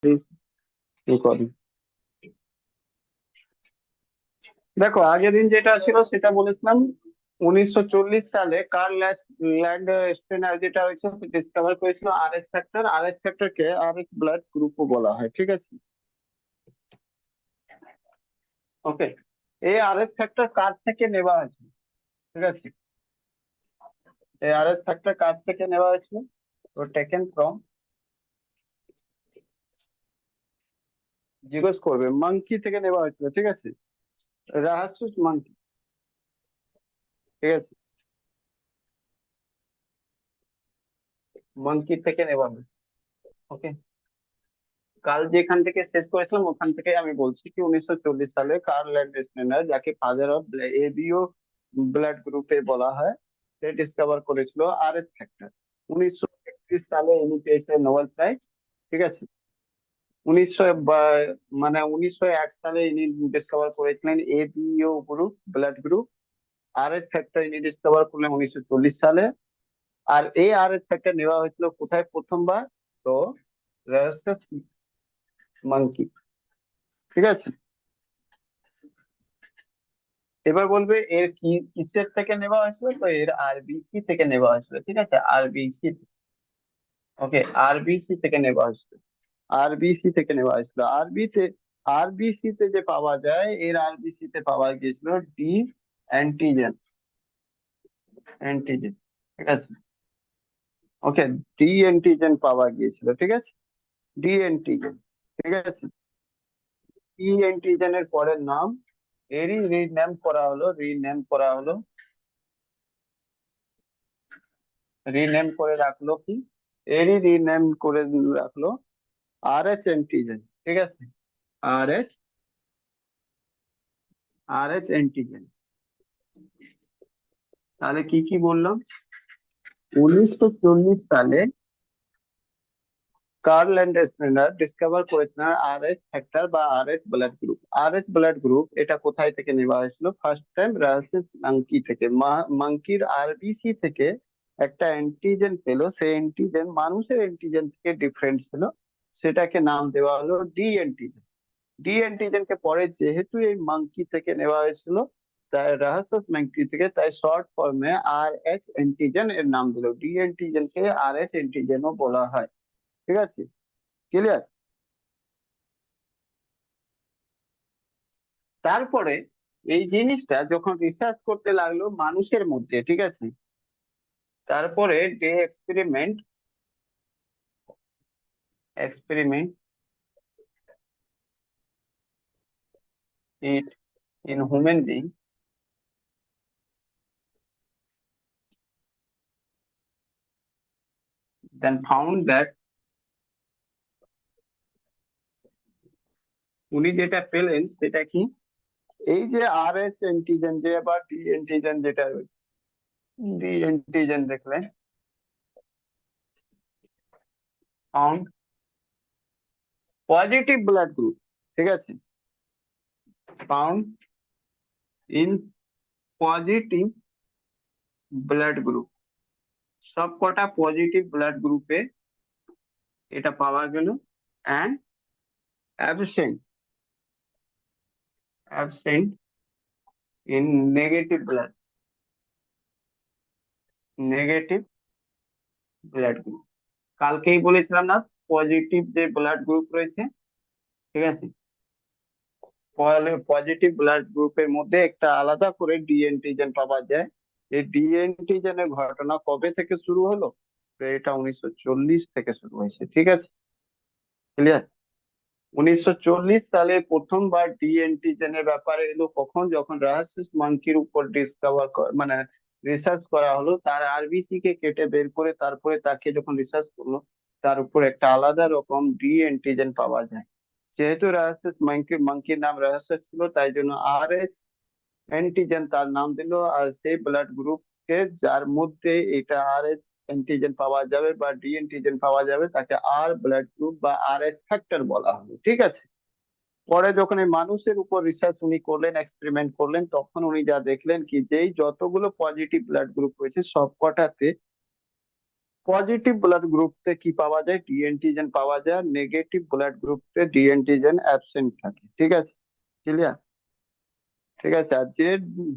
কি করি? দেখো, আগের দিন যেটা ছিল সেটা বলেছিলাম 1940 সালে কার্ল ল্যান্ড স্টেনার যেটা হয়েছে সে ডিসকভার করেছিল আর এস ফ্যাক্টর কে আর এস ব্লাড গ্রুপও বলা হয়, ঠিক আছে? ওকে, এই আর এস ফ্যাক্টর কার থেকে নেওয়া হয়েছে? ঠিক আছে, এই আর এস ফ্যাক্টর কার থেকে নেওয়া হয়েছিল? তো টেকেন ফ্রম, জিজ্ঞেস করবে, মাংকি থেকে নেওয়া হয়েছিল, ঠিক আছে? রাহাসুস মাংকি, ঠিক আছে, মাংকি থেকে নেওয়া হয়েছে। ওকে, কাল যেখান থেকে শেষ করেছিলাম ওখান থেকে আমি বলছি কি 1940 সালে কার্ল ল্যান্ডস্টেনার, যাকে ফাদার অফ এবিও ব্লাড গ্রুপে বলা হয়, সে ডিসকভার করেছিল আর এস ফ্যাক্টর। 1931 সালে ইনি পেয়েছে নোবেল প্রাইজ, ঠিক আছে? উনিশশো মানে 1901 সালে ইনি ডিসকভার করেছিলেন এবিও গ্রুপ, ব্লাড গ্রুপ। আর এস ফ্যাক্টর ইনি ডিসকভার করলেন 1940 সালে। আর এই আর এস ফ্যাক্টর নেওয়া হয়েছিল কোথায় প্রথমবার? তো মাঙ্কি, ঠিক আছে? এবার বলবে এর কি কিসের থেকে নেওয়া হয়েছিল, তো এর আরবিসি থেকে নেওয়া হয়েছিল, ঠিক আছে? আরবিসি, ওকে, আরবিসি থেকে নেওয়া হয়েছিল। আরবিসি থেকে নেওয়া হয়েছিল। আরবিসি তে যে পাওয়া যায়, এর আরবিসি তে পাওয়া গিয়েছিল ডি অ্যান্টিজেন, অ্যান্টিজেন, ঠিক আছে? ওকে, ডি অ্যান্টিজেন পাওয়া গিয়েছিল, ঠিক আছে? ডি অ্যান্টিজেন, ঠিক আছে? ডি অ্যান্টিজেনের পরের নাম, এরই রিনেম করে রাখলো কি, এরই রিনেম করে রাখলো আর এইচ অ্যান্টিজেন, ঠিক আছে? আর এইচ, আর এইচ অ্যান্টিজেন। তাহলে কি কি বললাম? 1940 সালে কার্ল ল্যান্ডস্টেনার ডিসকভার করেছিলেন আর এইচ ফ্যাক্টর বা আর এইচ ব্লাড গ্রুপ। আর এইচ ব্লাড গ্রুপ এটা কোথায় থেকে নেওয়া হয়েছিল? ফার্স্ট টাইম রাসেস মাঙ্কি থেকে, মাঙ্কির আরবিসি থেকে একটা অ্যান্টিজেন পেলো। সেই অ্যান্টিজেন মানুষের অ্যান্টিজেন থেকে ডিফারেন্ট ছিল, সেটাকে নাম দেওয়া হলো ডি অ্যান্টিজেন। ডি অ্যান্টিজেনকে পরে যেহেতু এই মাঙ্কি থেকে নেওয়া হয়েছিল, তাই রাহাসাস মাঙ্কি থেকে, তাই শর্ট ফর্মে আর এইচ অ্যান্টিজেন এর নাম দিল। ডি অ্যান্টিজেনকে আর এইচ অ্যান্টিজেনও বলা হয়, ঠিক আছে? ক্লিয়ার? তারপরে এই জিনিসটা যখন রিসার্চ করতে লাগলো মানুষের মধ্যে, ঠিক আছে, তারপরে যে experiment it in human being, then found that, উনি যেটা পেলেন সেটা কি, এই যে আর এইচ অ্যান্টিজেন যে বা ডি অ্যান্টিজেন যেটা রয়েছে, ডি অ্যান্টিজেন দেখলেন ফাউন্ড পজিটিভ ব্লাড গ্রুপ, ঠিক আছে? Found in positive blood group, সব কটা পজিটিভ ব্লাড গ্রুপে এটা পাওয়া গেল। And absent, absent in negative blood, negative blood group. কালকেই বলেছিলাম না, পজিটিভ যে ব্লাড গ্রুপ রয়েছে, ঠিক আছে, পজিটিভ ব্লাড গ্রুপের মধ্যে একটা আলাদা করে ডি অ্যান্টিজেন পাওয়া যায়। এই ডি অ্যান্টিজেনের ঘটনা কবে থেকে শুরু হলো? তো এটা 1940 থেকে শুরু হয়েছে, ঠিক আছে? ক্লিয়ার? 1940 সালে প্রথমবার ডি অ্যান্টিজেনের ব্যাপারে এলো কখন? যখন রাহাসিস মাঙ্কির উপর মানে রিসার্চ করা হলো, তার আরবিসি কে কেটে বের করে তারপরে তাকে যখন রিসার্চ করলো, তার উপর একটা আলাদা রকম ডি অ্যান্টিজেন পাওয়া যায়। যেহেতু রাহাসিস মাঙ্কির নাম রাহাসিস ছিল, তাই জন্য আর এইচ অ্যান্টিজেন তার নাম দিল। আর সেই ব্লাড গ্রুপকে যার মধ্যে এটা আর এইচ অ্যান্টিজেন পাওয়া যাবে বা ডি অ্যান্টিজেন পাওয়া যাবে, তাকে আর ব্লাড গ্রুপ বা আর এইচ ফ্যাক্টর বলা হবে, ঠিক আছে? পরে যখন এই মানুষের উপর রিসার্চ উনি করলেন, এক্সপেরিমেন্ট করলেন, তখন উনি যা দেখলেন কি, যেই যতগুলো পজিটিভ ব্লাড গ্রুপ রয়েছে সব কটাতে পজিটিভ ব্লাড গ্রুপে কি পাওয়া যায়, ডি অ্যান্টিজেন পাওয়া যায়, নেগেটিভ ব্লাড গ্রুপে ডি অ্যান্টিজেন অ্যাবসেন্ট থাকে, ঠিক আছে? ক্লিয়ার? ঠিক আছে। আর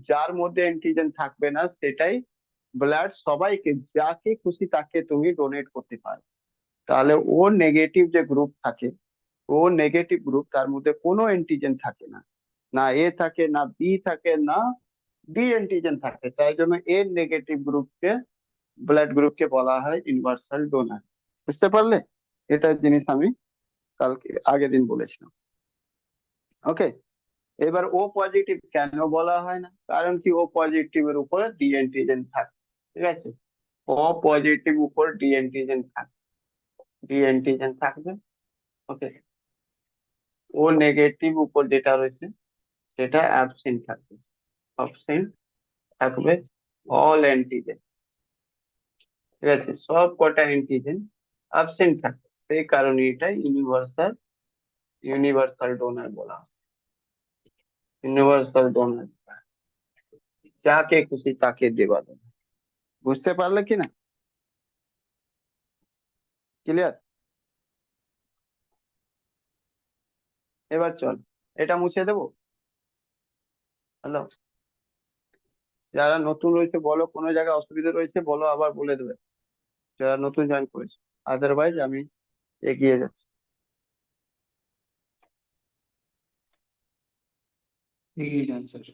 যার মধ্যে অ্যান্টিজেন থাকবে না সেটাই ব্লাড সবাইকে, যাকে খুশি তাকে তুমি ডোনেট করতে পারো। তাহলে ও নেগেটিভ যে গ্রুপ থাকে, ও নেগেটিভ গ্রুপ, তার মধ্যে কোনো অ্যান্টিজেন থাকে না, না এ থাকে, না বি থাকে, না ডি অ্যান্টিজেন থাকে, তাই জন্য এ নেগেটিভ গ্রুপকে, ব্লাড গ্রুপকে বলা হয় ইউনিভার্সাল ডোনার। বুঝতে পারলে? এটা জিনিস আমি কালকে আগের দিন বলেছিলাম। ওকে। এবার ও পজিটিভ কেন বলা হয় না, কারণ কি ও পজিটিভ এর উপরে ডি অ্যান্টিজেন থাকে, ঠিক আছে? ও পজিটিভ উপর ডি অ্যান্টিজেন থাকে, ডি অ্যান্টিজেন থাকবে। ওকে। ও নেগেটিভ উপর যেটা রয়েছে সেটা অ্যাবসেন্ট থাকবে, অ্যাবসেন্ট থাকবে অল অ্যান্টিজেন, ঠিক আছে? সব কটা অ্যান্টিজেন অ্যাবসেন্ট থাকবে, সেই কারণে এটা ইউনিভার্সাল, ইউনিভার্সাল ডোনার বলা হয়, ইউনিভার্সাল ডোনার, যাকে খুশি তাকে দেওয়া যাবে। বুঝতে পারলে কিনা? ক্লিয়ার? এবার চল, এটা মুছে দেবো। হ্যালো, যারা নতুন রয়েছে বলো, কোনো জায়গায় অসুবিধা রয়েছে বলো, আবার বলে দেবে যারা নতুন জয়েন করেছে। আদারওয়াইজ আমি এগিয়ে যাচ্ছি। এগিয়ে যান স্যার।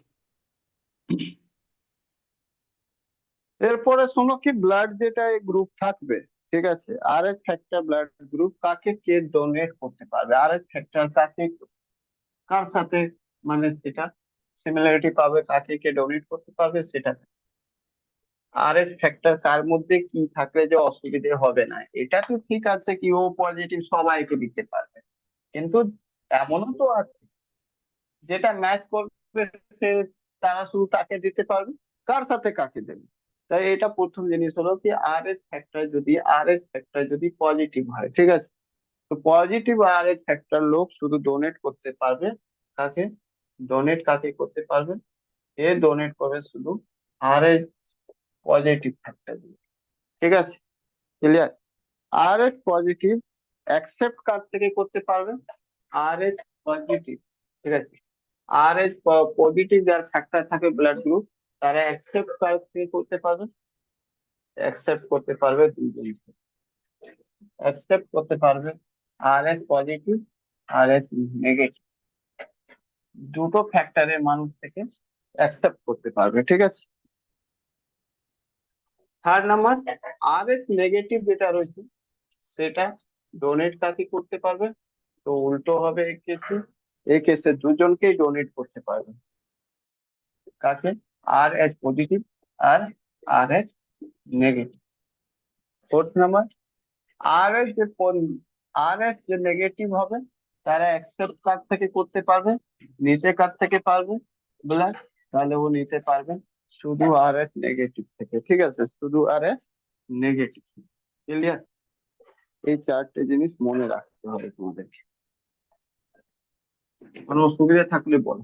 এরপরে শোনো কি, ব্লাড যেটা গ্রুপ থাকবে, ঠিক আছে, আর এক ফ্যাক্টর ব্লাড গ্রুপ কাকে কে ডোনেট করতে পারবে, আর এক ফ্যাক্টর কাকে, কার সাথে, মানে সেটা সিমিলারিটি পাবে, কাকে কে ডোনেট করতে পারবে সেটা। আর এক ফ্যাক্টর কার মধ্যে কি থাকলে যে অসুবিধে হবে না, এটা তো ঠিক আছে কি ও পজিটিভ সবাইকে দিতে পারবে, কিন্তু এমনও তো আছে যেটা ম্যাচ করবে, সে, তারা শুধু তাকে দিতে পারবে, কার সাথে কাকে দেবে। তাই এটা প্রথম জিনিস হলো কি, আর এস ফ্যাক্টর যদি পজিটিভ হয়, ঠিক আছে, তো পজিটিভ আর এস ফ্যাক্টর লোক শুধু ডোনেট করতে পারবে, কাকে ডোনেট, কাকে করতে পারবে, এ ডোনেট করবে শুধু আর এস পজিটিভ ফ্যাক্টর, ঠিক আছে? ক্লিয়ার? আর এস পজিটিভ অ্যাকসেপ্ট কার থেকে করতে পারবে, আর এস পজিটিভ, ঠিক আছে, আর এস পজিটিভ যার ফ্যাক্টর থাকে ব্লাড গ্রুপ, তারা অ্যাকসেপ্ট কার থেকে করতে পারবে, অ্যাকসেপ্ট করতে পারবে দুইজন, অ্যাকসেপ্ট করতে পারবে আর এস পজিটিভ, আর এস নেগেটিভ, দুটো ফ্যাক্টরের মানুষ থেকে অ্যাকসেপ্ট করতে পারবে, ঠিক আছে? থার্ড নাম্বার, আর এস নেগেটিভ যেটা রয়েছে সেটা ডোনেট কাকে করতে পারবে, তো উল্টো হবে এই কেসে, এই কেসে দুজনকেই ডোনেট করতে পারবে, কাকে, আর এস পজিটিভ আর আর এস নেগেটিভ। ফোর্থ নাম্বার, আর এস যে আর এস যে নেগেটিভ হবে তারা অ্যাকসেপ্ট কার থেকে করতে পারবে, নিচে কার থেকে পারবে ব্লাড, তাহলে ও নিতে পারবে শুধু আর এস নেগেটিভ থেকে, ঠিক আছে, শুধু আর এস নেগেটিভ। ক্লিয়ার? এই চারটে জিনিস মনে রাখতে হবে তোমাদেরকে, কোনো অসুবিধা থাকলে বলো।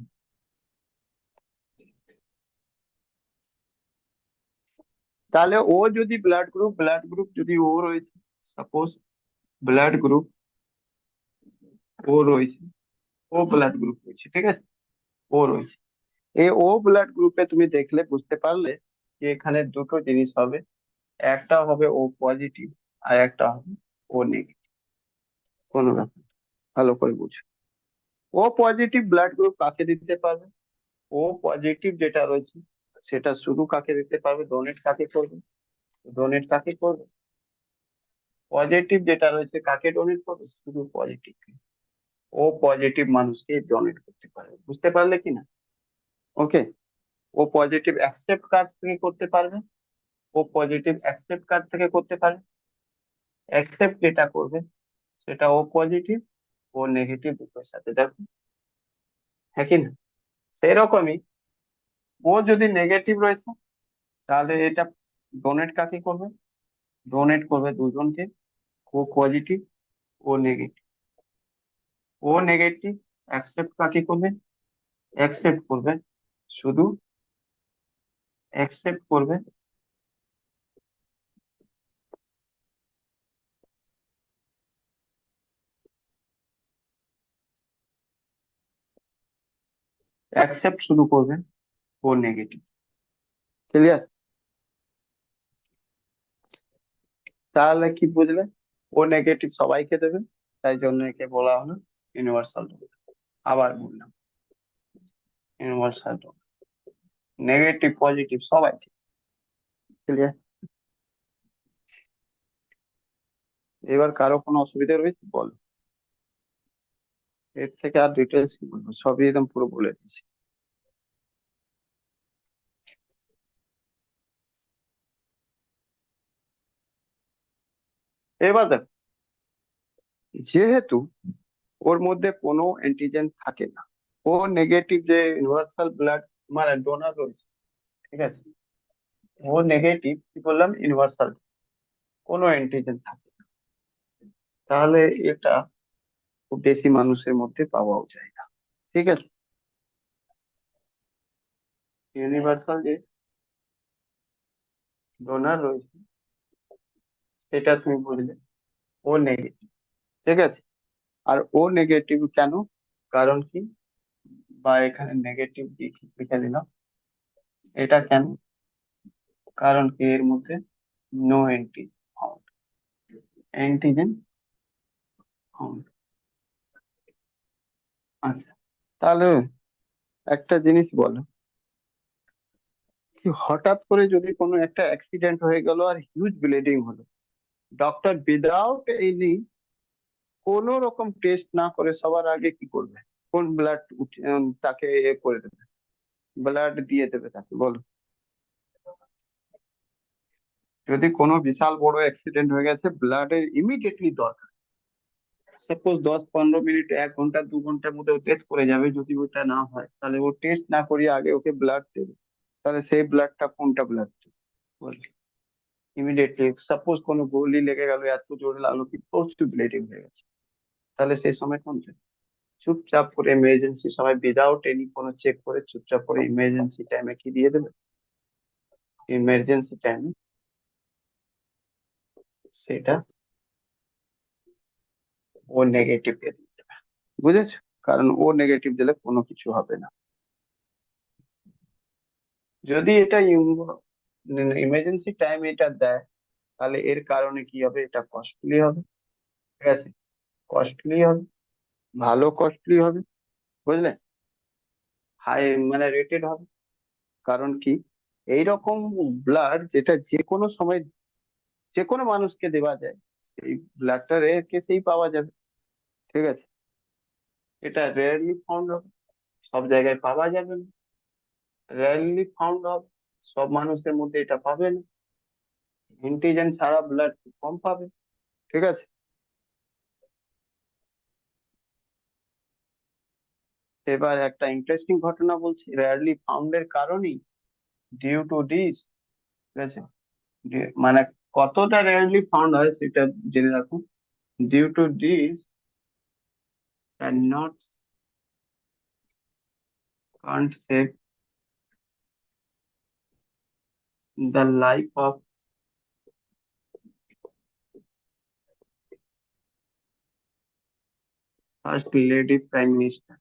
তাহলে ও যদি ব্লাড গ্রুপ যদি ও রয়েছে, সাপোজ ব্লাড গ্রুপ ও রয়েছে, ও ব্লাড গ্রুপ রয়েছে, ঠিক আছে, ও রয়েছে, এই ও ব্লাড গ্রুপে তুমি দেখলে বুঝতে পারলে যে এখানে দুটো জিনিস হবে, একটা হবে ও পজিটিভ আর একটা হবে ও নেগেটিভ। কোনো ব্যাপার না, ভালো করে বুঝো। ও পজিটিভ ব্লাড গ্রুপ কাকে দিতে পারবে, ও পজিটিভ যেটা রয়েছে সেটা শুধু কাকে দিতে পারবে, ডোনেট কাকে করবে, ডোনেট কাকে করবে, পজিটিভ যেটা রয়েছে কাকে ডোনেট করবে, শুধু পজিটিভ, ও পজিটিভ মানুষকে ডোনেট করতে পারবে। বুঝতে পারলে কিনা? ওকে। ও পজিটিভ অ্যাকসেপ্ট কাজ থেকে করতে পারবে, ও পজিটিভ অ্যাকসেপ্ট কাজ থেকে করতে পারে, অ্যাকসেপ্ট যেটা করবে সেটা ও পজিটিভ ও নেগেটিভ দুটোর সাথে, দেখো, হ্যাঁ কি না? সেরকমই ও যদি নেগেটিভ রয়েছে তাহলে এটা ডোনেট কাকে করবে, ডোনেট করবে দুজনকে, ও পজিটিভ ও নেগেটিভ, ও নেগেটিভ অ্যাকসেপ্ট কাকে করবে, অ্যাকসেপ্ট করবে শুধু, অ্যাকসেপ্ট করবে অ্যাকসেপ্ট শুরু করবেন ও নেগেটিভ। ক্লিয়ার? তাহলে কি বুঝলে? ও নেগেটিভ সবাইকে দেবে, তাই জন্য একে বলা হলো ইউনিভার্সাল ডোনার। আবার বললাম, ইউনিভার্সাল ডোনার, নেগেটিভ পজিটিভ সবাই। ক্লিয়ার? এবার কারো কোনো অসুবিধা রয়েছে বলো? এর থেকে আর ডিটেলস কি বলবো, সবই একদম পুরো বলে দিচ্ছি। এবার দেখ, যেহেতু ওর মধ্যে কোনো অ্যান্টিজেন থাকে না, ও নেগেটিভ যে ইউনিভার্সাল ব্লাড মানে ডোনার রয়েছে, ঠিক আছে, ও নেগেটিভ কি বললাম, ইউনিভার্সাল, কোনো অ্যান্টিজেন থাকে না, তাহলে এটা খুব বেশি মানুষের মধ্যে পাওয়াও যায় না। ঠিক আছে? ইউনিভার্সাল যে ডোনার রয়েছে সেটা তুমি বুঝলে ও নেগেটিভ। ঠিক আছে? আর ও নেগেটিভ কেন, কারণ কি, বা এখানে নেগেটিভ লিখে দিলাম, এটা কেন, কারণ কি এর মধ্যে নো ফাউন্ড, অ্যান্টিজেন ফাউন্ড। আচ্ছা, তাহলে একটা জিনিস বলো, কি হঠাৎ করে যদি কোনো একটা অ্যাক্সিডেন্ট হয়ে গেল আর হিউজ ব্লিডিং হলো, ডক্টর উইদাউট এনি কোনো রকম টেস্ট না করে সবার আগে কি করবে, কোন ব্লাড তাকে করে দেবে, ব্লাড দিয়ে দেবে তাকে, বলো? যদি কোনো বিশাল বড় অ্যাক্সিডেন্ট হয়ে গেছে, ব্লাডের ইমিডিয়েটলি দরকার, সাপোজ 10-15 মিনিট, 1 ঘন্টা 2 ঘন্টার মধ্যে টেস্ট করে যাবে, যদি ওটা না হয় তাহলে ও টেস্ট না করিয়ে আগে ওকে ব্লাড দেবে, তাহলে সেই ব্লাডটা কোনটা ব্লাড, বল? ইমিডিয়েটলি সাপোজ কোনো গুলি লেগে গেল, এত জোরে লাগলো কি প্রচুর ব্লিডিং হয়ে গেছে, তাহলে সেই সময় কোনটা, চুপচাপ করে ইমার্জেন্সি সময় উইদাউট এনি কোনো চেক করে চুপচাপ করে ইমার্জেন্সি টাইমে কি দিয়ে দেবে, ইমার্জেন্সি টাইমে সেটা ও নেগেটিভ দিয়ে দিতে হবে। বুঝেছো? কারণ ও নেগেটিভ দিলে কোনো কিছু হবে না। যদি এটা ইমার্জেন্সি টাইম এটা দেয়, তাহলে এর কারণে কি হবে, এটা কস্টলি হবে। ঠিক আছে? কস্টলি হবে, ভালো কস্টলি হবে, বুঝলে, হাই মানে রেটেড হবে। কারণ কি, এইরকম ব্লাড যেটা যে কোনো সময় যে কোনো মানুষকে দেওয়া যায়, সেই ব্লাডটা রেয়ার কেসেই পাওয়া যাবে। ঠিক আছে? এটা রেয়ারলি ফাউন্ড হবে, সব জায়গায় পাওয়া যাবে না, রেয়ারলি ফাউন্ড হবে, সব মানুষের মধ্যে এটা পাবে না, ইন্টেলিজেন্ট ছাড়া ব্লাড কম পাবে। ঠিক আছে? এবার একটা ইন্টারেস্টিং ঘটনা বলছি, রেয়ারলি ফাউন্ড এর কারণেই, ডিউ টু দিস, ঠিক আছে, মানে কতটা রেয়ারলি ফাউন্ড হয় সেটা জেনে রাখুন। Due to this can not can't save the life of first lady prime minister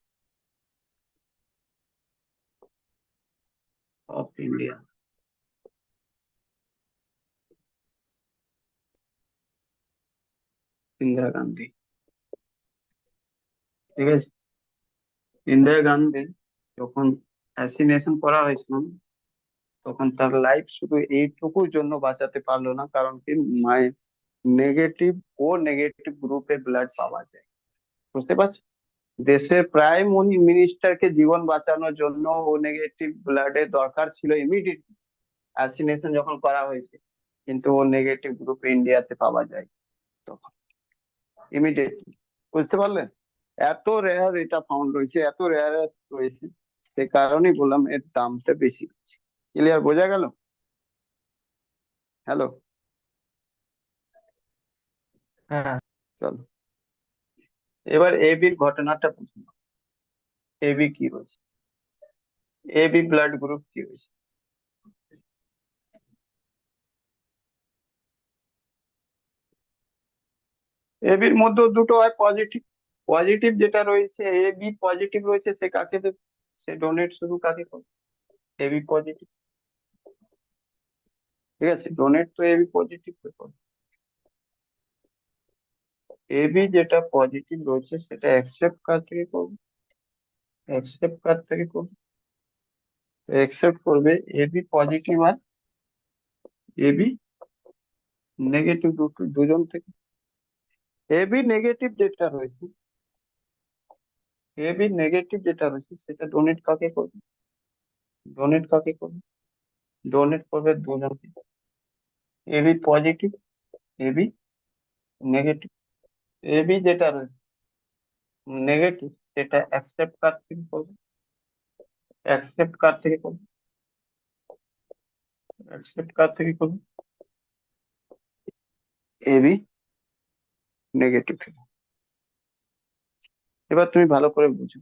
of India, Indira Gandhi. ঠিক আছে? ইন্দিরা গান্ধী যখন অ্যাসিনেশন করা হয়েছিল, তখন তার লাইফ শুধু এইটুকুর জন্য বাঁচাতে পারলো না, কারণ কি, মায়ের নেগেটিভ ও নেগেটিভ গ্রুপে ব্লাড পাওয়া যায়। বুঝতে পারছো? দেশের প্রায় মিনিস্টারকে জীবন বাঁচানোর জন্য ও নেগেটিভ ব্লাডের দরকার ছিল ইমিডিয়েট, অ্যাসিনেশন যখন করা হয়েছে, কিন্তু ও নেগেটিভ গ্রুপে ইন্ডিয়াতে পাওয়া যায় তখন ইমিডিয়েটলি। বুঝতে পারলেন? এত রেয়ার এটা ফাউন্ড হয়েছে, এত রেয়ার রয়েছে, সে কারণেই বললাম এর দামটা বেশি। ক্লিয়ার? বোঝা গেল? হ্যালো? হ্যাঁ। চলো, এবার এবির ঘটনাটা বুঝুন। এবি কি হয়েছে, এবি ব্লাড গ্রুপ কি হয়েছে? এবির মধ্যে দুটো হয় পজিটিভ, পজিটিভ যেটা রয়েছে, এবি পজিটিভ রয়েছে, সে কাকে দেবে, সে ডোনেট শুধু কাকে করবে? AB positive. ঠিক আছে, ডোনেট তো এবি পজিটিভ করবে। এবি যেটা পজিটিভ রয়েছে সেটা অ্যাকসেপ্ট কার থেকে করবে? অ্যাকসেপ্ট কার থেকে করবে? অ্যাকসেপ্ট করবে এবি পজিটিভ আর এবি নেগেটিভ, দুজন থেকে। এবি নেগেটিভ যেটা রয়েছে, এবি নেগেটিভ যেটা রয়েছে সেটা ডোনেট কাকে করবে? ডোনেট কাকে করবে? ডোনেট করবে দুজনকে, AB positive, AB negative. AB যেটা রয়েছে নেগেটিভ সেটা অ্যাকসেপ্ট কার থেকে করবে? অ্যাকসেপ্ট কার থেকে করবে? অ্যাকসেপ্ট কার থেকে করবে? এবি নেগেটিভ থেকে। এবার তুমি ভালো করে বুঝো,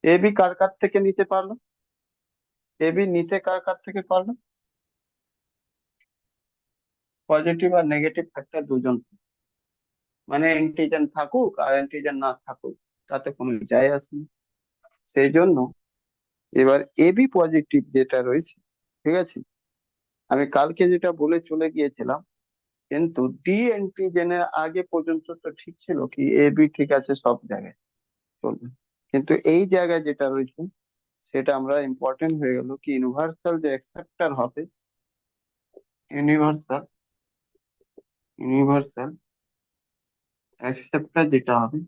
এবি কার কার থেকে নিতে পারলো? এবি নিতে কার কার থেকে পারলো? পজিটিভ আর নেগেটিভ ফ্যাক্টর দুজন থেকে। মানে ইন্টিজার থাকুক আর ইন্টিজার না থাকুক তাতে কোনো যায় আসে না। সেই জন্য এবার এবি পজিটিভ যেটা রয়েছে, ঠিক আছে, আমি কালকে যেটা বলে চলে গিয়েছিলাম, কিন্তু ডি অ্যান্টিজেনের আগে পর্যন্ত তো ঠিক ছিল কি এবি ঠিক আছে সব জায়গায় চলবে, কিন্তু এই জায়গায় যেটা রয়েছে সেটা আমরা ইম্পর্টেন্ট হয়ে গেল কি ইউনিভার্সাল যে অ্যাকসেপ্টার হবে, ইউনিভার্সাল ইউনিভার্সাল অ্যাকসেপ্টার যেটা হবে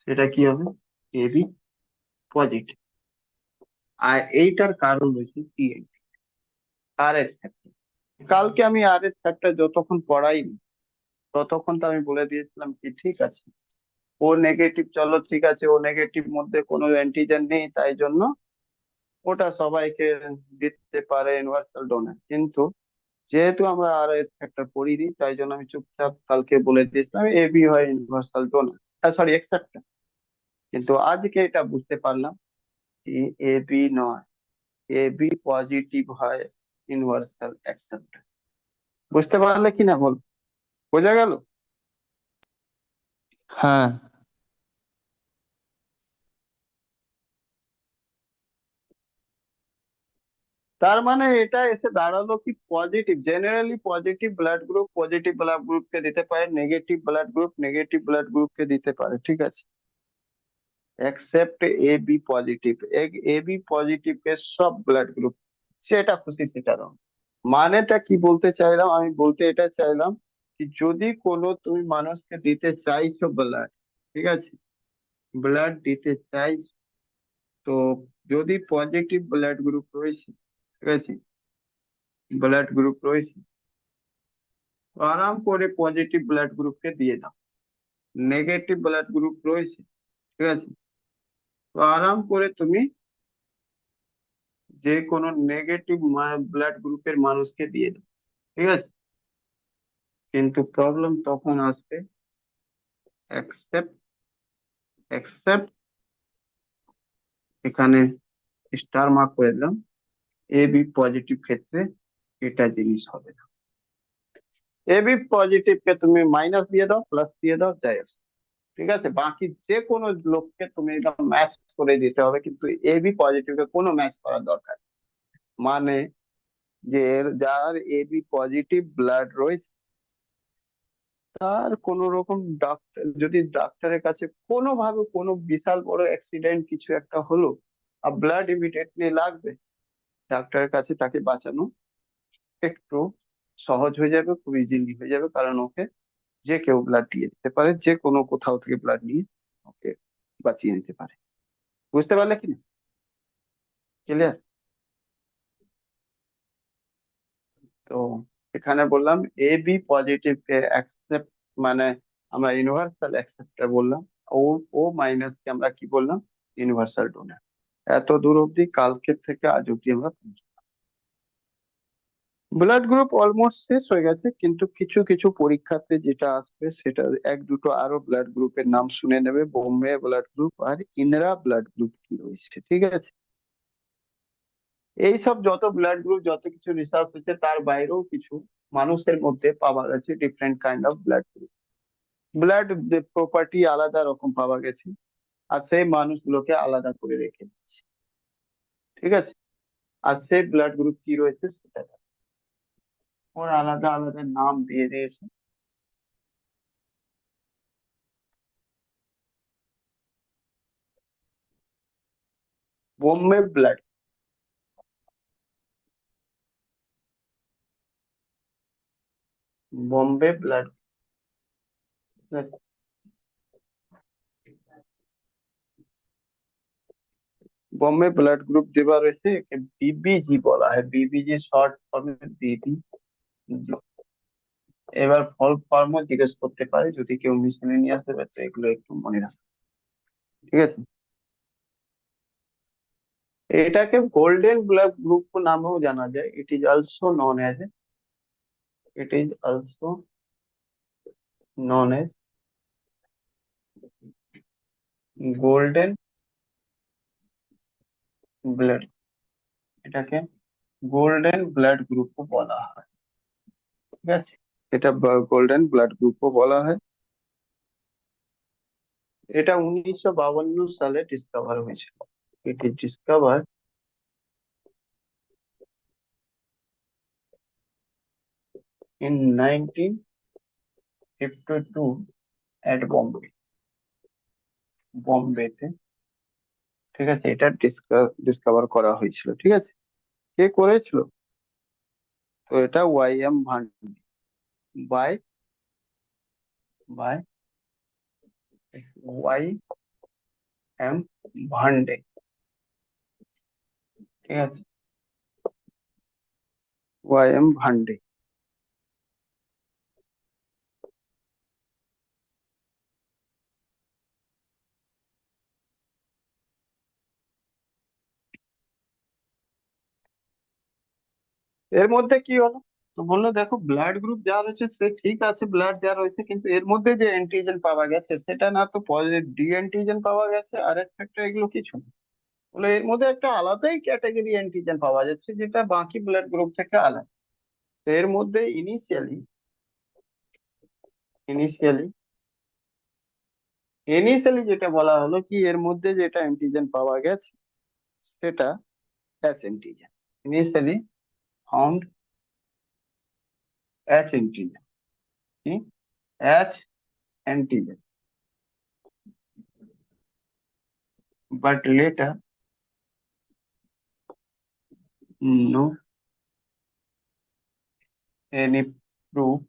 সেটা কি হবে? AB positive. আর এইটার কারণ রয়েছে টিএনটি, আর এস ফ্যাক্টর। কালকে আমি আর এস ফ্যাক্টর যতক্ষণ পড়াইনি ততক্ষণ তো আমি বলে দিয়েছিলাম কি ঠিক আছে ও নেগেটিভ, চলো ঠিক আছে ও নেগেটিভ মধ্যে কোনো অ্যান্টিজেন নেই তাই জন্য ওটা সবাইকে দিতে পারে ইউনিভার্সাল ডোনার। কিন্তু যেহেতু আমরা আর এস ফ্যাক্টর পড়িনি তাই জন্য আমি চুপচাপ কালকে বলে দিয়েছিলাম এবি হয় ইউনিভার্সাল ডোনার, সরি এক্সেপ্টার। কিন্তু আজকে এটা বুঝতে পারলাম কি এবি নয়, এবি পজিটিভ হয় ইউনিভার্সাল অ্যাকসেপ্টার। বুঝতে পারলে কি না বল? বোঝা গেল? হ্যাঁ। তার মানে এটা এসে দাঁড়ালো কি পজিটিভ, জেনারেলি পজিটিভ ব্লাড গ্রুপকে দিতে পারে, নেগেটিভ ব্লাড গ্রুপকে দিতে পারে, ঠিক আছে, except A B positive. A B positive কে সব ব্লাড গ্রুপ সেটা খুশি সেটা রং। মানেটা কি বলতে চাইলাম, আমি বলতে এটা চাইলাম কি যদি কোনো তুমি মানুষকে দিতে চাইছো ব্লাড, ঠিক আছে, ব্লাড দিতে চাইছো, তো যদি পজিটিভ ব্লাড গ্রুপ রয়েছে, ঠিক আছে, ব্লাড গ্রুপ রয়েছে, তো আরাম করে পজিটিভ ব্লাড গ্রুপকে দিয়ে দাও। নেগেটিভ ব্লাড গ্রুপ রয়েছে, ঠিক আছে, তো আরাম করে তুমি যে কোনো নেগেটিভ ব্লাড গ্রুপের মানুষকে দিয়ে দাও, ঠিক আছে। কিন্তু প্রবলেম তখন আসবে, অ্যাকসেপ্ট অ্যাকসেপ্ট এখানে স্টার মার্ক করে দিলাম, এ বি পজিটিভ ক্ষেত্রে এটা জিনিস হবে না। এ বি পজিটিভ কে তুমি মাইনাস দিয়ে দাও, প্লাস দিয়ে দাও, যাই আছে, ঠিক আছে। বাকি যে কোনো লোককে তুমি এটা ম্যাচ করে দিতে হবে, কিন্তু এ বি পজিটিভ কে কোনো ম্যাচ করার দরকার নেই। মানে যে যার এ বি পজিটিভ ব্লাড রয়েছে তার কোন রকম ডাক্তার, যদি ডাক্তারের কাছে কোনোভাবে কোনো বিশাল বড় অ্যাক্সিডেন্ট কিছু একটা হলো আর ব্লাড ইমিডিয়েটলি লাগবে, ডাক্তারের কাছে তাকে বাঁচানো একটু সহজ হয়ে যাবে, খুব ইজিলি হয়ে যাবে, কারণ ওকে যে কেউ ব্লাড দিয়ে দিতে পারে, যে কোনো কোথাও থেকে ব্লাড নিয়ে ওকে বাঁচিয়ে নিতে পারে। বুঝতে পারলে কি না? ক্লিয়ার? তো এখানে বললাম A B positive K accept, মানে আমরা ইউনিভার্সাল অ্যাকসেপ্টার বললাম, ও ও মাইনাস কে আমরা কি বললাম? Universal donor. এত দূর অব্দি কালকে থেকে আজ অব্দি আমরা ব্লাড গ্রুপ অলমোস্ট শেষ হয়ে গেছে, কিন্তু কিছু কিছু পরীক্ষাতে যেটা আসবে সেটা এক দুটো আরো ব্লাড গ্রুপের নাম শুনে নেবে, বোম্বে ব্লাড গ্রুপ আর ইনরা ব্লাড গ্রুপ কি রয়েছে, ঠিক আছে। এইসব যত ব্লাড গ্রুপ যত কিছু রিসার্চ হচ্ছে তার বাইরেও কিছু মানুষের মধ্যে পাওয়া গেছে different kind of blood group. Blood property আলাদা রকম পাওয়া গেছে, আর সেই মানুষগুলোকে আলাদা করে রেখে দিচ্ছে। ঠিক আছে, আর সেই ব্লাড গ্রুপ কি রয়েছে সেটা ওর আলাদা আলাদা নাম দিয়ে দিয়েছে। Bombay blood, Bombay blood, Bombay blood group যেটা রয়েছে একে বিবিজি বলা হয়, বিবিজি শর্ট ফর্মে বিবি। এবার ফল ফর্মও জিজ্ঞেস করতে পারে যদি কেউ মিসেলেনিয়াস দেবে, তো এগুলো একটু মনে রাখবে। ঠিক আছে, এটাকে গোল্ডেন ব্লাড গ্রুপ নামেও জানা যায়। It is also known as, it is also known as golden blood, এটাকে গোল্ডেন ব্লাড গ্রুপও বলা হয়। ঠিক আছে, এটা গোল্ডেন ব্লাড গ্রুপও বলা হয়। এটা 1952 সালে ডিসকভার হয়েছিল। ইট ইজ ডিসকভার ইন 1952 এট বম্বে, বম্বেতে। ঠিক আছে, এটা ডিসকভার করা হয়েছিল। ঠিক আছে, কে করেছিল? তো এটা Y M Bhande, by by Y M Bhande. ঠিক আছে, ওয়াই এম ভান্ডে। এর মধ্যে কি হলো? তো বললো দেখো ব্লাড গ্রুপ যা রয়েছে সে ঠিক আছে, ব্লাড যা রয়েছে, কিন্তু এর মধ্যে যে অ্যান্টিজেন পাওয়া গেছে সেটা না তো পজিটিভ ডি অ্যান্টিজেন পাওয়া গেছে আর একটা এগুলো কিছু না। বলে এর মধ্যে একটা আলাদাই ক্যাটাগরি অ্যান্টিজেন পাওয়া যাচ্ছে যেটা বাকি ব্লাড গ্রুপ থেকে আলাদা। তো এর মধ্যে ইনিশিয়ালি ইনিশিয়ালি যেটা বলা হলো কি এর মধ্যে যেটা অ্যান্টিজেন পাওয়া গেছে সেটা H antigen, initially found H antigen, কি H antigen, but later no any proof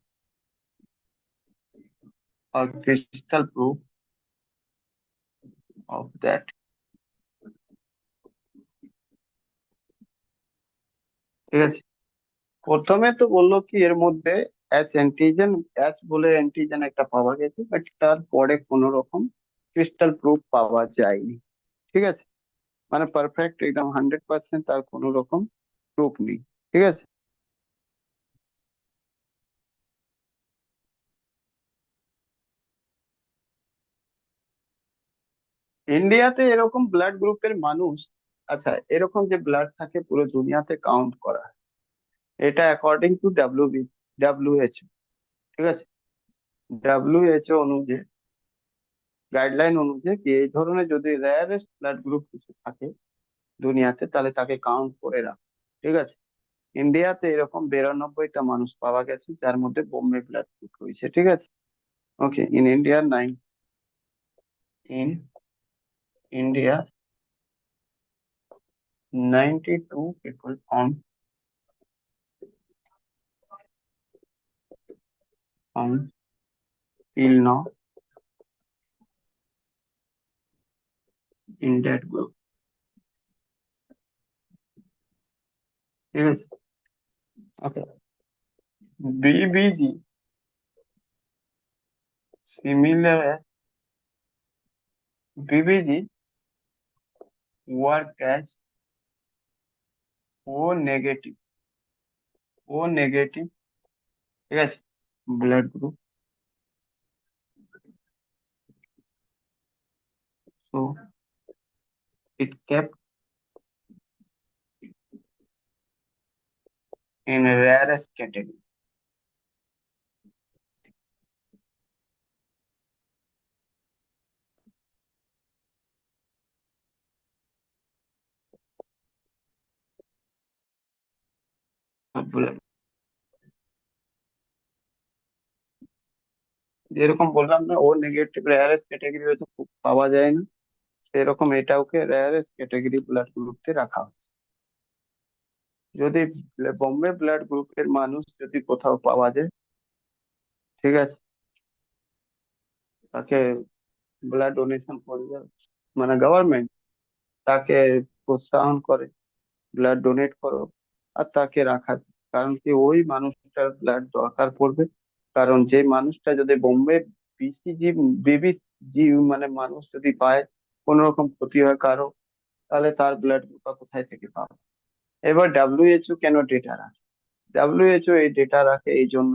or crystal proof of that. ঠিক আছে, প্রথমে তো বললো কি এর মধ্যে অ্যাচ অ্যান্টিজেন, অ্যাচ বলে অ্যান্টিজেন একটা পাওয়া গেছে, বাট তারপরে কোনো রকম ক্রিস্টাল প্রুফ পাওয়া যায়নি। ঠিক আছে, মানে পারফেক্ট একদম 100% তার কোনো রকম প্রুফ নেই। ঠিক আছে, ইন্ডিয়াতে এরকম ব্লাড গ্রুপের মানুষ, আচ্ছা এরকম যে ব্লাড থাকে পুরো দুনিয়াতে কাউন্ট করা হয়। এটা অ্যাকর্ডিং টু ডাব্লিউএইচও। ঠিক আছে, ডাব্লিউএইচও অনুযায়ী, গাইডলাইন অনুযায়ী কি এই ধরনের যদি রেয়ারেস্ট ব্লাড গ্রুপ কিছু থাকে দুনিয়াতে তাহলে তাকে কাউন্ট করে রাখ। ঠিক আছে, ইন্ডিয়াতে এরকম 92টা মানুষ পাওয়া গেছে যার মধ্যে বোম্বে ব্লাড গ্রুপ রয়েছে। ঠিক আছে, ওকে, in India 92 people found till now in that group। ঠিক আছে, okay, B similar, B work as O negative, O negative. ঠিক আছে, blood group. So it kept in rarest category। blood, যেরকম বললাম না ও নেগেটিভ রেয়ারেস্ট ক্যাটাগরি হয়তো খুব পাওয়া যায় না, সেরকম এটাওকে রেয়ারেস্ট ক্যাটাগরি ব্লাড গ্রুপে রাখা হচ্ছে। যদি বোম্বে ব্লাড গ্রুপের মানুষ যদি কোথাও পাওয়া যায়, ঠিক আছে, তাকে ব্লাড ডোনেশন করবে, মানে গভর্নমেন্ট তাকে প্রোৎসাহন করে, ব্লাড ডোনেট করো, আর তাকে রাখা যায়। কারণ কি ওই মানুষটার ব্লাড দরকার পড়বে। কারণ যে মানুষটা যদি বোম্বে বিসিজি বিবি জি মানে মানুষ যদি পায়, কোন রকম ক্ষতি হয় কারো, তাহলে তার ব্লাড কোথায় থেকে পাবে। এবার ডাব্লিউএইচও কেন ডেটা রাখে? ডাব্লিউএইচও এই ডেটা রাখে এই জন্য,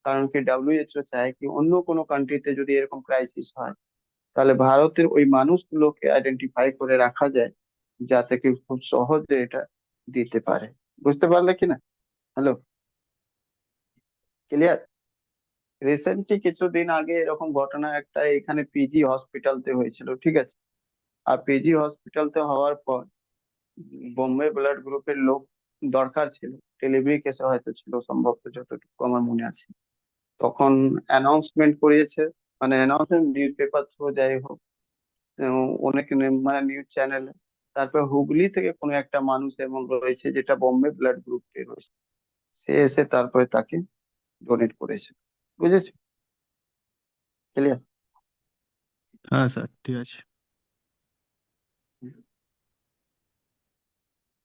কারণ কি ডাব্লিউএইচও চায় কি অন্য কোনো কান্ট্রিতে যদি এরকম ক্রাইসিস হয়, তাহলে ভারতের ওই মানুষগুলোকে আইডেন্টিফাই করে রাখা যায়, যাতে কি খুব সহজে এটা দিতে পারে। বুঝতে পারলে কিনা? Hello, clear? রিসেন্টলি কিছুদিন আগে এরকম ঘটনা একটা এখানে পিজি হসপিটালতে হয়েছিল, ঠিক আছে। আর পিজি হসপিটালতে হওয়ার পর বোম্বে ব্লাড গ্রুপের লোক দরকার ছিল, ডেলিভারি কেসে হয়তো ছিল সম্ভবত, যতটুকু আমার মনে আছে। তখন অ্যানাউন্সমেন্ট করিয়েছে, মানে অ্যানাউন্সমেন্ট নিউজ পেপার থ্রু যাই হোক, অনেক মানে নিউজ চ্যানেলে। তারপর হুগলি থেকে কোনো একটা মানুষ এমন রয়েছে যেটা বোম্বে ব্লাড গ্রুপে রয়েছে, সে এসে তারপরে তাকে ডোনেট করেছে। বুঝেছো? ক্লিয়ার? হ্যাঁ স্যার, ঠিক আছে।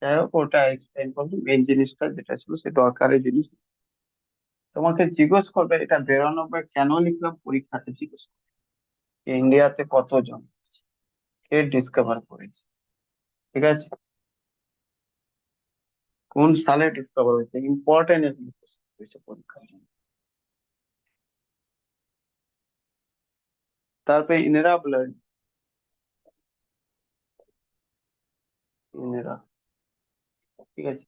যাই হোক, ওটা এক্সপ্লেন করবো, মেন জিনিসটা যেটা ছিল সে দরকারি জিনিস। তোমাকে জিজ্ঞেস করবে এটা 92 কেন লিখলাম, পরীক্ষাতে জিজ্ঞেস করবে ইন্ডিয়াতে কতজন, কে ডিসকভার করেছে, ঠিক আছে, কোন সালে ডিসকভার হয়েছে, ইম্পর্টেন্ট এগুলো question হয়েছে পরীক্ষার জন্য। তারপরে ইনেরা ব্লাড, ইনেরা, ঠিক আছে,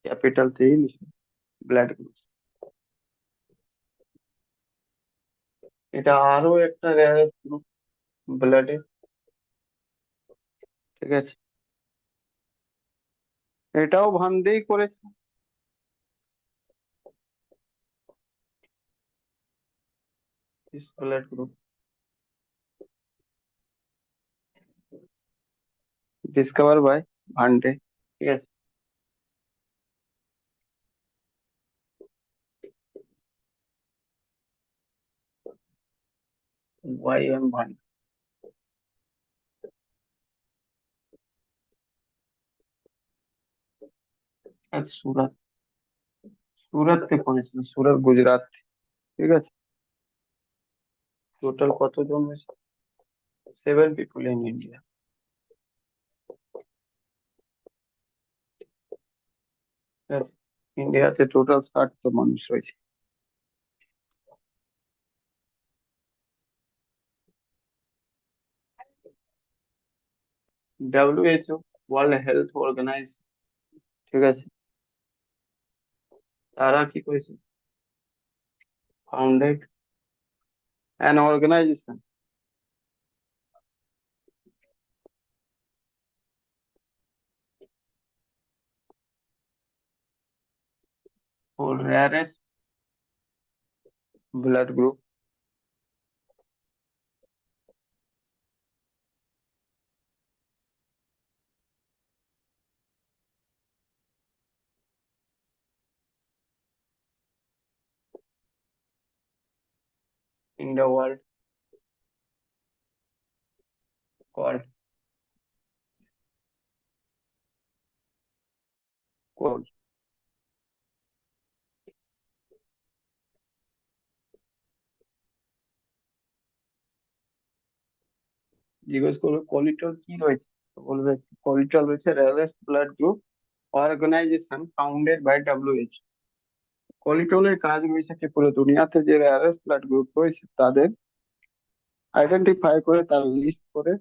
ক্যাপিটাল থেকেই লিখবে ব্লাড গ্রুপ। এটা আরো একটা রেয়ারেস্ট গ্রুপ ব্লাডে, ঠিক আছে। এটাও ভান্ডেই করেছে, ব্লাড গ্রুপ ডিসকভার বাই ভান্ডে, ঠিক আছে। ওয়াই এম ভান্ডে, আর সুরাত, সুরাতে করেছিল, সুরাত গুজরাট, ঠিক আছে। টোটাল কতজন হয়েছে? 7 পিপল ইন ইন্ডিয়া, ঠিক আছে। ইন্ডিয়াতে টোটাল 60 জন মানুষ রয়েছে। ডাব্লিউএইচও, ওয়ার্ল্ড হেলথ অর্গানাইজ, ঠিক আছে, তারা কি করেছে? Founded an organization for rarest blood group in the world, called, cold. জিজ্ঞেস করবে কলিটল কি রয়েছে, তো বলবে কলিটল রয়েছে rarest blood group organization founded by WH. কলিটলের কাজ রয়েছে কি পুরো দুনিয়াতে যে রেয়ারেস্ট ব্লাড গ্রুপ রয়েছে তাদের আইডেন্টিফাই করে, তার লিস্ট করে,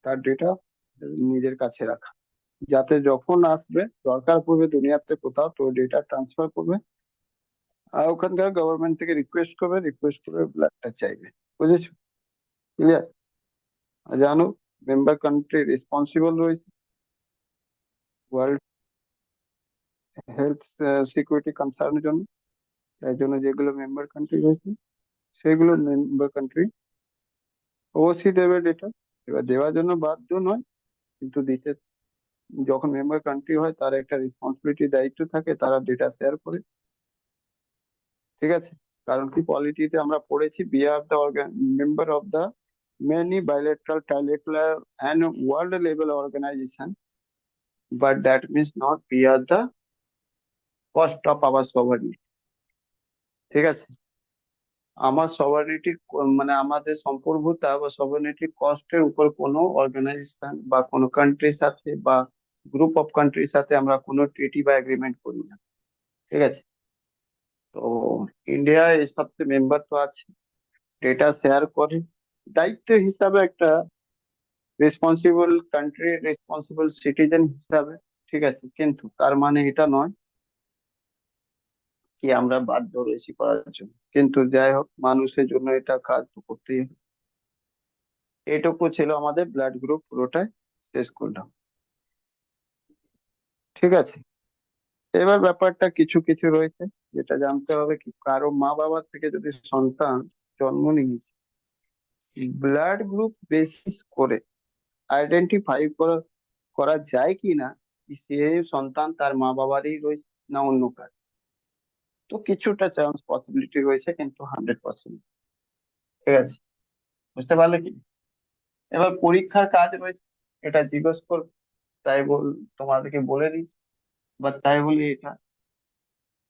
তার ডেটা নিজের কাছে রাখা, যাতে যখন আসবে দরকার পড়বে দুনিয়াতে কোথাও, তো ডেটা ট্রান্সফার করবে, আর ওখানকার গভর্নমেন্ট থেকে রিকোয়েস্ট করবে, রিকোয়েস্ট করে ব্লাডটা চাইবে। বুঝেছো? ক্লিয়ার? জানো, মেম্বার কান্ট্রি রেসপন্সিবল রয়েছে ওয়ার্ল্ড হেলথ সিকিউরিটি কনসার্নের জন্য, তাই জন্য যেগুলো মেম্বার কান্ট্রি রয়েছে সেগুলো মেম্বার কান্ট্রি অবশ্যই দেবে ডেটা। এবার দেওয়ার জন্য বাধ্য নয়, কিন্তু দিতে, যখন মেম্বার কান্ট্রি হয় তার একটা রেসপন্সিবিলিটি, দায়িত্ব থাকে, তারা ডেটা শেয়ার করে। ঠিক আছে, কারণ কি পলিটিতে আমরা পড়েছি we are the member of the many bilateral, trilateral and world level organization, but that means not we are the cost of our sovereignty। ঠিক আছে, আমার সভারেনিটি, মানে আমাদের সম্প্রভুতা বা সভারেনিটি কস্টের উপর কোনো অর্গানাইজেশন বা কোনো কান্ট্রির সাথে বা গ্রুপ অফ কান্ট্রির সাথে আমরা কোনো ট্রিটি বা এগ্রিমেন্ট করি না। ঠিক আছে, তো ইন্ডিয়া এই সবচেয়ে মেম্বার তো আছে, ডেটা শেয়ার করে দায়িত্ব হিসাবে, একটা রেসপন্সিবল কান্ট্রি, রেসপন্সিবল সিটিজেন হিসাবে। ঠিক আছে, কিন্তু তার মানে এটা নয় কি আমরা বাধ্য রয়েছি করার জন্য। কিন্তু যাই হোক, মানুষের জন্য এটা কাজ তো করতেই হবে। এইটুকু ছিল আমাদের ব্লাড গ্রুপ, পুরোটাই শেষ করলাম। ঠিক আছে, এবার ব্যাপারটা কিছু কিছু রয়েছে যেটা জানতে হবে, কি কারো মা বাবা থেকে যদি সন্তান জন্ম নিয়েছে, ব্লাড গ্রুপ বেসিস করে আইডেন্টিফাই করা করা যায় কি না কি সে সন্তান তার মা বাবারই রয়েছে না অন্য কার। তো কিছুটা চান্স পসিবিলিটি রয়েছে, কিন্তু 100%। ঠিক আছে, বুঝতে পারলে কি? এবার পরীক্ষার কাজ রয়েছে, এটা জিজ্ঞেস কর, তাই তোমাদেরকে বলে দিচ্ছি, বা তাই বলি এটা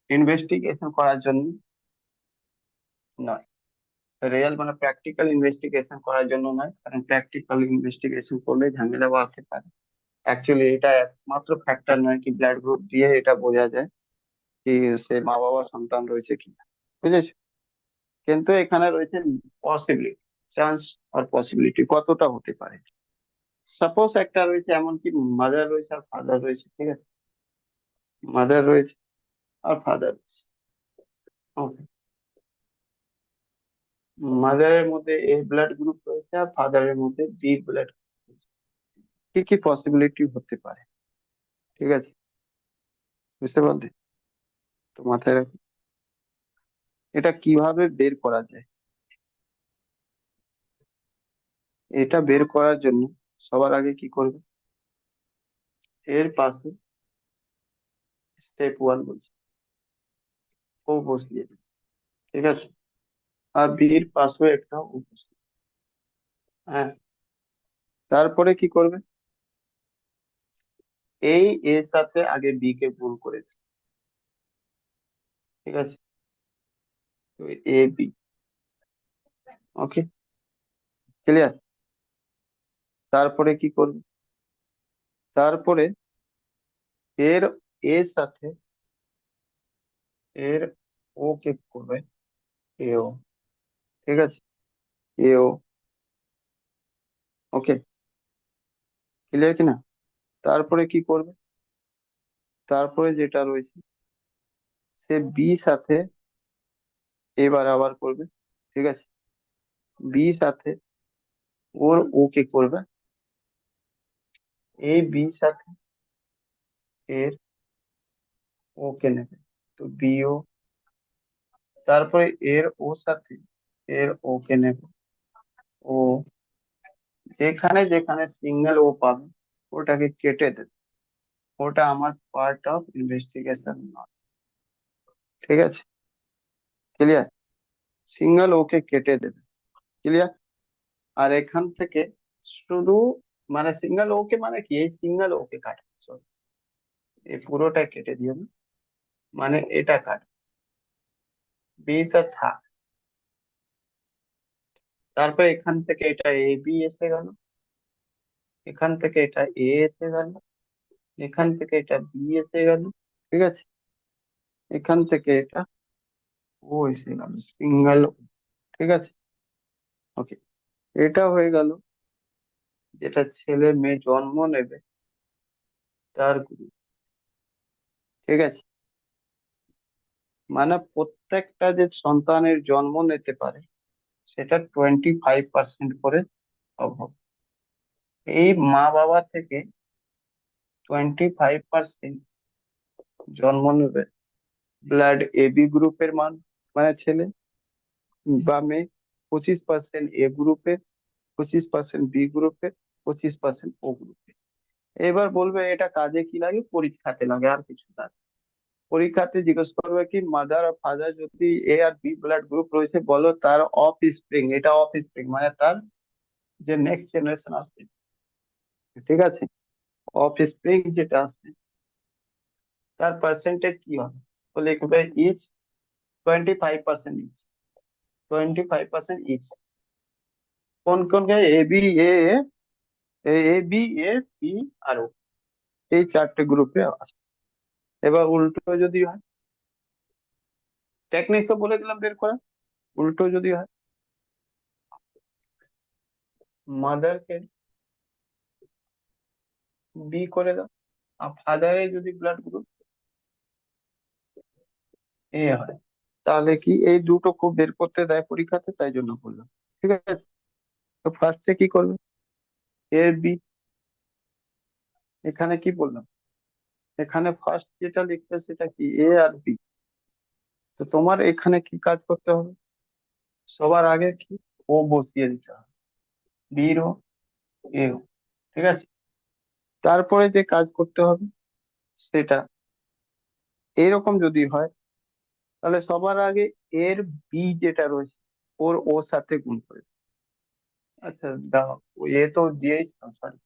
ইনভেস্টিগেশন করার জন্য নয়, রিয়েল মানে প্র্যাকটিক্যাল ইনভেস্টিগেশন করার জন্য নয়, কারণ প্র্যাকটিক্যাল ইনভেস্টিগেশন করলে ঝামেলা বাড়তে পারে। অ্যাকচুয়ালি এটা একমাত্র ফ্যাক্টর নয় কি ব্লাড গ্রুপ দিয়ে এটা বোঝা যায় কি সে মা বাবা সন্তান রয়েছে কিনা। বুঝেছো? কিন্তু এখানে রয়েছে পসিবিলিটি, চান্স আর পসিবিলিটি কতটা হতে পারে। সাপোজ একটা রয়েছে, এমনকি মাদার রয়েছে আর ফাদার রয়েছে। ঠিক আছে, মাদার রয়েছে আর ফাদার রয়েছে। ওকে, মাদারের মধ্যে এ ব্লাড গ্রুপ রয়েছে আর ফাদারের মধ্যে বি ব্লাড গ্রুপ রয়েছে। কি কি পসিবিলিটি হতে পারে? ঠিক আছে, বুঝতে পারলে? তো মাথায় রাখো, এটা কিভাবে বের করা যায়। এটা বের করার জন্য সবার আগে কি করবে, এর পাশে স্টেপ 1 বলছে, ও বসিয়ে দেবে। ঠিক আছে, আর বির পাশেও একটা ও বসিয়ে, হ্যাঁ। তারপরে কি করবে, এই এর সাথে আগে বি কে গুণ করে দিবে। ঠিক আছে, তো এ বি, ওকে, ক্লিয়ার? তারপরে কি করবে, তারপরে এর এর সাথে এর ও কে করবে, এও। ঠিক আছে, এও, ওকে, ক্লিয়ার কিনা? তারপরে কি করবে, তারপরে যেটা রয়েছে, সে বি সাথে এবার আবার করবে। ঠিক আছে, বি সাথে ওর ও কে করবে, এই বি সাথে এর ও কে নেবে, তো বিও। তারপরে এর ও সাথে এর ও কে নেবে, ও। যেখানে যেখানে সিঙ্গেল ও পাবে ওটাকে কেটে দেবে, ওটা আমার পার্ট অফ ইনভেস্টিগেশন নয়। ঠিক আছে, ক্লিয়ার? সিঙ্গেল ওকে কেটে দেবে, ক্লিয়ার? আর এখান থেকে শুধু, মানে সিঙ্গেল ওকে মানে কি, এই সিঙ্গেল ওকে কাটবে, sorry, এই পুরোটা কেটে দিও না, মানে এটা কাট, বিটা থাক। তারপর এখান থেকে এটা এ বি এসে গেল, এখান থেকে এটা এ এসে গেল, এখান থেকে এটা বি এসে গেল। ঠিক আছে, এখান থেকে এটা ও এসে গেল, সিঙ্গেল। ঠিক আছে, ওকে, এটা হয়ে গেল যেটা ছেলে মেয়ে জন্ম নেবে তার গ্রুপ। ঠিক আছে, মানে প্রত্যেকটা যে সন্তানের জন্ম নিতে পারে সেটা 25% করে অভাব। এই মা বাবা থেকে 25% জন্ম নেবে, ব্লাড এবি গ্রুপের মান, মানে ছেলে বা মেয়ে, 25% এ গ্রুপের, 25% বি গ্রুপের, 25% ও গ্রুপের। এবার বলবে এটা কাজে কি লাগে, পরীক্ষাতে লাগে, আর কিছু না। পরীক্ষাতে জিজ্ঞেস করবে কি মাদার আর ফাদার যদি এ আর বি ব্লাড গ্রুপ রয়েছে, বলো তার অফ স্প্রিং, এটা অফ স্প্রিং মানে তার যে নেক্সট জেনারেশন আসবে, ঠিক আছে, অফ স্প্রিং যেটা আসবে তার পার্সেন্টেজ কি হবে, তো লিখবে ইচ 25% ইচ, 25% ইচ। কোন কোন A B A, A B A B আর ও, এই চারটে গ্রুপে আছে। এবার উল্টো যদি হয়, টেকনিক তো বলে দিলাম বের করা, উল্টো যদি হয়, মাদারকে বি করে দাও, আর ফাদারের যদি ব্লাড গ্রুপ এ হয়, তাহলে কি এই দুটো খুব বের করতে দেয় পরীক্ষাতে, তাই জন্য বললাম। ঠিক আছে, তো ফার্স্টে কি করবে, এ বি, এখানে কি বললাম, এখানে ফার্স্ট যেটা লিখবে সেটা কি এ আর বি। তো তোমার এখানে কি কাজ করতে হবে, সবার আগে কি ও বসিয়ে দিতে হবে, বি ও এ ও, ঠিক আছে। তারপরে যে কাজ করতে হবে সেটা, এইরকম যদি হয় তাহলে সবার আগে এর বি যেটা রয়েছে ওর ওর সাথে গুণ করে দিতে। আচ্ছা দাও, এ তো দিয়েই, সরি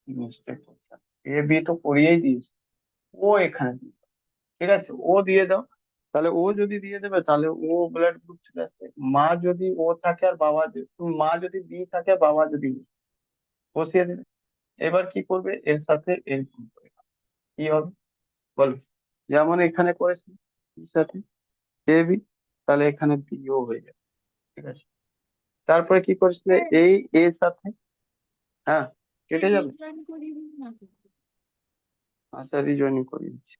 মিস্টেক করছে, এ বি তো করিয়েই দিয়েছে, ও এখানে দিয়ে দাও। ঠিক আছে, ও দিয়ে দাও। তাহলে ও যদি দিয়ে দেবে তাহলে ও ব্লাড গ্রুপ চলে আসবে। মা যদি ও থাকে আর বাবা যদি, মা যদি বি থাকে আর বাবা যদি O, বসিয়ে দেবে। এবার কি করবে, এর সাথে এর গুণ করে দাও। কি হবে বলো, যেমন এখানে করেছে এর সাথে এ বি, তাহলে এখানে বিও হয়ে যাবে। ঠিক আছে, তারপরে কি করেছিলে এই এর সাথে, হ্যাঁ কেটে যাবে। আচ্ছা রিজয়েনিং করিয়ে দিচ্ছি।